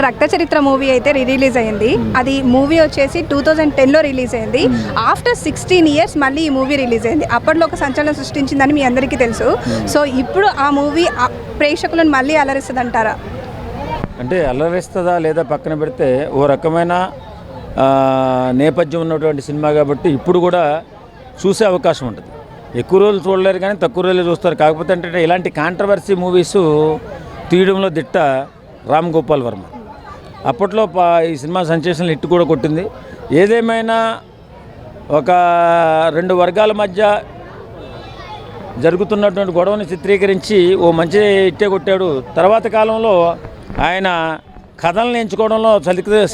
రక్త చరిత్ర మూవీ అయితే రిలీజ్ అయింది. అది మూవీ వచ్చేసి 2010లో రిలీజ్ అయింది. ఆఫ్టర్ 16 years మళ్ళీ ఈ మూవీ రిలీజ్ అయింది. అప్పట్లో ఒక సంచలనం సృష్టించిందని మీ అందరికీ తెలుసు. సో ఇప్పుడు ఆ మూవీ ప్రేక్షకులను మళ్ళీ అలరిస్తుంది అంటారా? అంటే అలరిస్తుందా లేదా పక్కన పెడితే ఓ రకమైన నేపథ్యం ఉన్నటువంటి సినిమా కాబట్టి ఇప్పుడు కూడా చూసే అవకాశం ఉంటుంది. ఎక్కువ రోజులు చూడలేరు కానీ తక్కువ రోజులు చూస్తారు. కాకపోతే అంటే ఇలాంటి కాంట్రవర్సీ మూవీస్ తీయడంలో దిట్ట రామ్ గోపాల్ వర్మ. అప్పట్లో ఈ సినిమా సెన్సేషనల్ హిట్ కూడా కొట్టింది. ఏదేమైనా ఒక రెండు వర్గాల మధ్య జరుగుతున్నటువంటి గొడవని చిత్రీకరించి ఓ మంచి హిట్టే కొట్టాడు. తర్వాత కాలంలో ఆయన కథలను ఎంచుకోవడంలో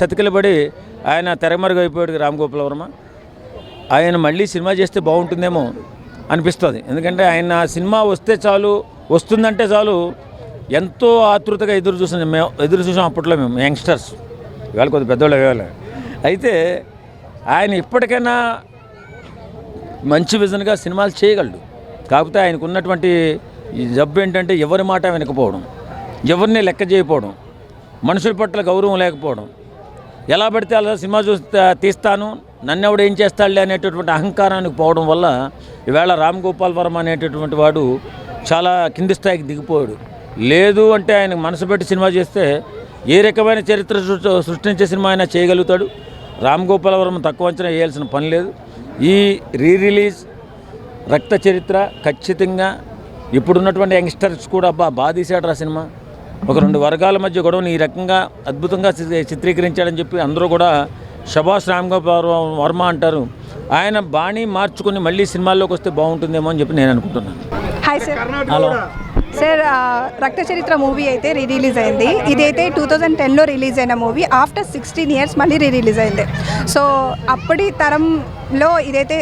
సతికిలబడి ఆయన తెరమరుగైపోయాడు రామ్ గోపాల్ వర్మ. ఆయన మళ్ళీ సినిమా చేస్తే బాగుంటుందేమో అనిపిస్తుంది. ఎందుకంటే ఆయన సినిమా వస్తే చాలు, వస్తుందంటే చాలు ఎంతో ఆతృతగా ఎదురు చూసాం అప్పట్లో మేము యంగ్స్టర్స్. ఇవాళ కొద్ది పెద్దవాళ్ళు ఇవాళ. అయితే ఆయన ఇప్పటికైనా మంచి విజన్గా సినిమాలు చేయగలడు. కాకపోతే ఆయనకు ఉన్నటువంటి జబ్బు ఏంటంటే ఎవరి మాట వినకపోవడం, ఎవరిని లెక్క చేయకపోవడం, మనుషుల పట్ల గౌరవం లేకపోవడం, ఎలా పడితే అలా సినిమా తీస్తాను నన్నెవడు ఏం చేస్తాడులే అనేటటువంటి అహంకారానికి పోవడం వల్ల ఈవేళ రామ్ గోపాల్ వర్మ అనేటటువంటి వాడు చాలా కింది స్థాయికి దిగిపోయాడు. లేదు అంటే ఆయనకు మనసు పెట్టి సినిమా చేస్తే ఏ రకమైన చరిత్ర సృష్టించే సినిమా అయినా చేయగలుగుతాడు. రామ్ గోపాల్ వర్మ తక్కువ అంచనా వేయాల్సిన పని లేదు. ఈ రిలీజ్ రక్త చరిత్ర ఖచ్చితంగా ఇప్పుడున్నటువంటి యంగ్స్టర్స్ కూడా బాగా తీశాడు రా సినిమా. ఒక రెండు వర్గాల మధ్య గొడవని ఈ రకంగా అద్భుతంగా చిత్రీకరించాడని చెప్పి అందరూ కూడా శభాష్ రామ్ గోపాల్ వర్మ అంటారు. ఆయన బాణీ మార్చుకుని మళ్ళీ సినిమాల్లోకి వస్తే బాగుంటుందేమో అని చెప్పి నేను అనుకుంటున్నాను. Hi sir. హలో సార్, రక్త చరిత్ర మూవీ అయితే రిలీజ్ అయింది. ఇదైతే 2010లో రిలీజ్ అయిన మూవీ ఆఫ్టర్ 16 years మళ్ళీ రిలీజ్ అయింది. సో అప్పటి తరంలో ఇదైతే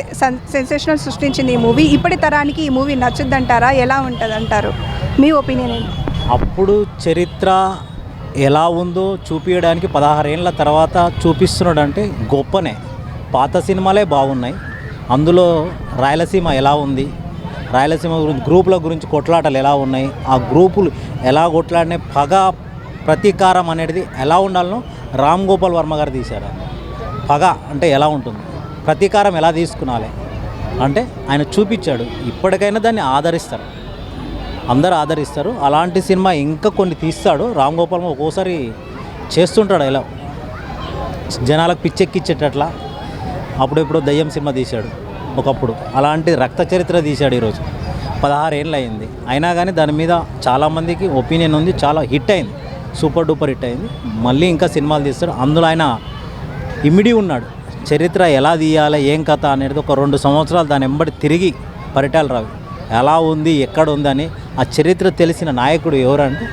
సెన్సేషనల్ సృష్టించింది ఈ మూవీ. ఇప్పటి తరానికి ఈ మూవీ నచ్చుద్దంటారా? ఎలా ఉంటుంది అంటారు? మీ ఒపీనియన్ ఏంటి? అప్పుడు చరిత్ర ఎలా ఉందో చూపించడానికి 16 ఏళ్ళ తర్వాత చూపిస్తున్నాడు అంటే గొప్పనే. పాత సినిమాలే బాగున్నాయి. అందులో రాయలసీమ ఎలా ఉంది, రాయలసీమ గురించి గ్రూపుల గురించి కొట్లాటలు ఎలా ఉన్నాయి, ఆ గ్రూపులు ఎలా కొట్లాడినాయి, పగ ప్రతీకారం అనేది ఎలా ఉండాలనో రామ్ గోపాల్ వర్మ గారు తీశారు. పగ అంటే ఎలా ఉంటుంది, ప్రతీకారం ఎలా తీసుకునాలి అంటే ఆయన చూపించాడు. ఇప్పటికైనా దాన్ని ఆదరిస్తారు, అందరూ ఆదరిస్తారు. అలాంటి సినిమా ఇంకా కొన్ని తీస్తాడు రామ్ గోపాల్. ఒక్కోసారి చేస్తుంటాడు ఇలా జనాలకు పిచ్చెక్కిచ్చేటట్లా. అప్పుడెప్పుడు దయ్యం సినిమా తీశాడు ఒకప్పుడు. అలాంటి రక్త చరిత్ర తీశాడు. ఈరోజు 16 ఏళ్ళు అయింది. అయినా కానీ దాని మీద చాలామందికి ఒపీనియన్ ఉంది. చాలా హిట్ అయింది, సూపర్ డూపర్ హిట్ అయింది. మళ్ళీ ఇంకా సినిమాలు తీస్తాడు. అందులో ఆయన ఇమిడి ఉన్నాడు. చరిత్ర ఎలా తీయాలి, ఏం కథ అనేది ఒక 2 సంవత్సరాలు దాని వెంబడి తిరిగి పరిటాలు రావి ఎలా ఉంది, ఎక్కడ ఉందని ఆ చరిత్ర తెలిసిన నాయకుడు ఎవరంటే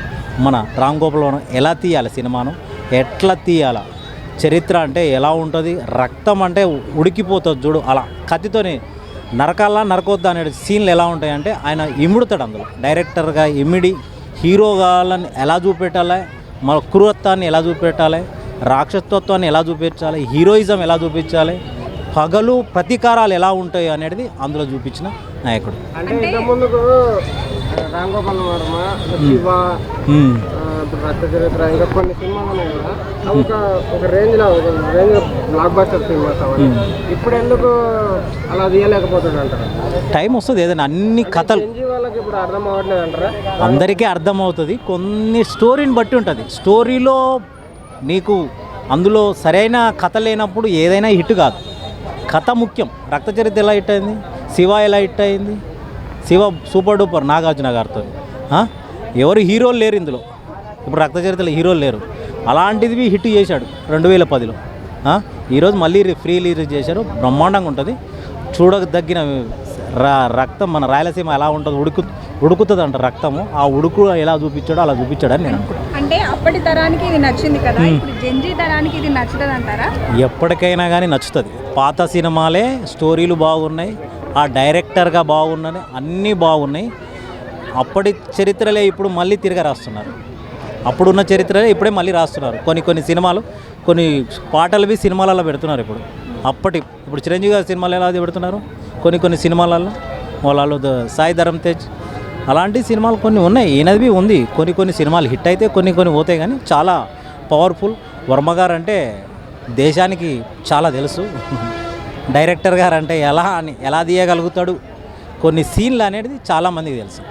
మన రామ్ గోపాల్ వర్మ. ఎలా తీయాలి సినిమాను, ఎట్లా తీయాలా, చరిత్ర అంటే ఎలా ఉంటుంది, రక్తం అంటే ఉడికిపోతుంది చూడు, అలా కత్తితోని నరకాలా నరకొద్దా అనే సీన్లు ఎలా ఉంటాయంటే ఆయన ఇముడుతాడు. అందులో డైరెక్టర్గా ఇమిడి హీరోగాలని ఎలా చూపెట్టాలి, మన క్రూరత్వాన్ని ఎలా చూపెట్టాలి, రాక్షసత్వాన్ని ఎలా చూపించాలి, హీరోయిజం ఎలా చూపించాలి, పగలు ప్రతీకారాలు ఎలా ఉంటాయి అనేది అందులో చూపించిన నాయకుడు. అంటే ఇంతకుముందుకు రామ్ గోపాల్ వర్మ, శివ, రక్త చరిత్ర ఇంకా కొన్ని సినిమాలు ఉన్నాయి కదా, ఒక రేంజ్లో బ్లాక్ బస్టర్ సినిమాస్ అవన్నీ. ఇప్పుడు ఎందుకు అలా తీయలేకపోతుంది అంటారా? టైం వస్తుంది ఏదైనా అన్ని కథలు వాళ్ళకి ఇప్పుడు అర్థం అవ్వట్లేదు అంటారా? అందరికీ అర్థమవుతుంది. కొన్ని స్టోరీని బట్టి ఉంటుంది. స్టోరీలో నీకు అందులో సరైన కథ లేనప్పుడు ఏదైనా హిట్ కాదు. కథ ముఖ్యం. రక్త చరిత్ర ఎలా హిట్ అయింది, శివ ఎలా హిట్ అయింది. శివ సూపర్ డూపర్ నాగార్జున గారితో. ఎవరు హీరోలు లేరు ఇందులో. ఇప్పుడు రక్త చరిత్రలో హీరోలు లేరు. అలాంటిది హిట్ చేశాడు 2010లో. ఈరోజు మళ్ళీ రిలీజ్ చేశారు. బ్రహ్మాండంగా ఉంటుంది, చూడదగిన. రక్తం మన రాయలసీమ ఎలా ఉంటుంది, ఉడుకుతుంది అంట రక్తము. ఆ ఉడుకు ఎలా చూపించాడో అలా చూపించాడని నేను అనుకుంటున్నాను. అంటే అప్పటి తరానికి ఇది నచ్చింది కదా, ఇప్పుడు జెన్జీ తరానికి ఇది నచ్చుతుంది అంటారా? ఎప్పటికైనా కానీ నచ్చుతుంది. పాత సినిమాలే స్టోరీలు బాగున్నాయి, ఆ డైరెక్టర్గా బాగున్నాయి, అన్నీ బాగున్నాయి. అప్పటి చరిత్రలే ఇప్పుడు మళ్ళీ తిరిగి రాస్తున్నారు. అప్పుడున్న చరిత్రలే ఇప్పుడే మళ్ళీ రాస్తున్నారు. కొన్ని సినిమాలు, కొన్ని పాటలు సినిమాలలో పెడుతున్నారు ఇప్పుడు. ఇప్పుడు చిరంజీవి గారి సినిమాలు ఎలా పెడుతున్నారు, కొన్ని సినిమాలలో వాళ్ళు సాయి ధరమ్ తేజ్ అలాంటి సినిమాలు కొన్ని ఉన్నాయి. ఈయనది ఉంది. కొన్ని సినిమాలు హిట్ అయితే కొన్ని పోతాయి. కానీ చాలా పవర్ఫుల్. వర్మ గారు అంటే దేశానికి చాలా తెలుసు. డైరెక్టర్ గారు అంటే ఎలా తీయగలుగుతాడు, కొన్ని సీన్లు అనేది చాలామందికి తెలుసు.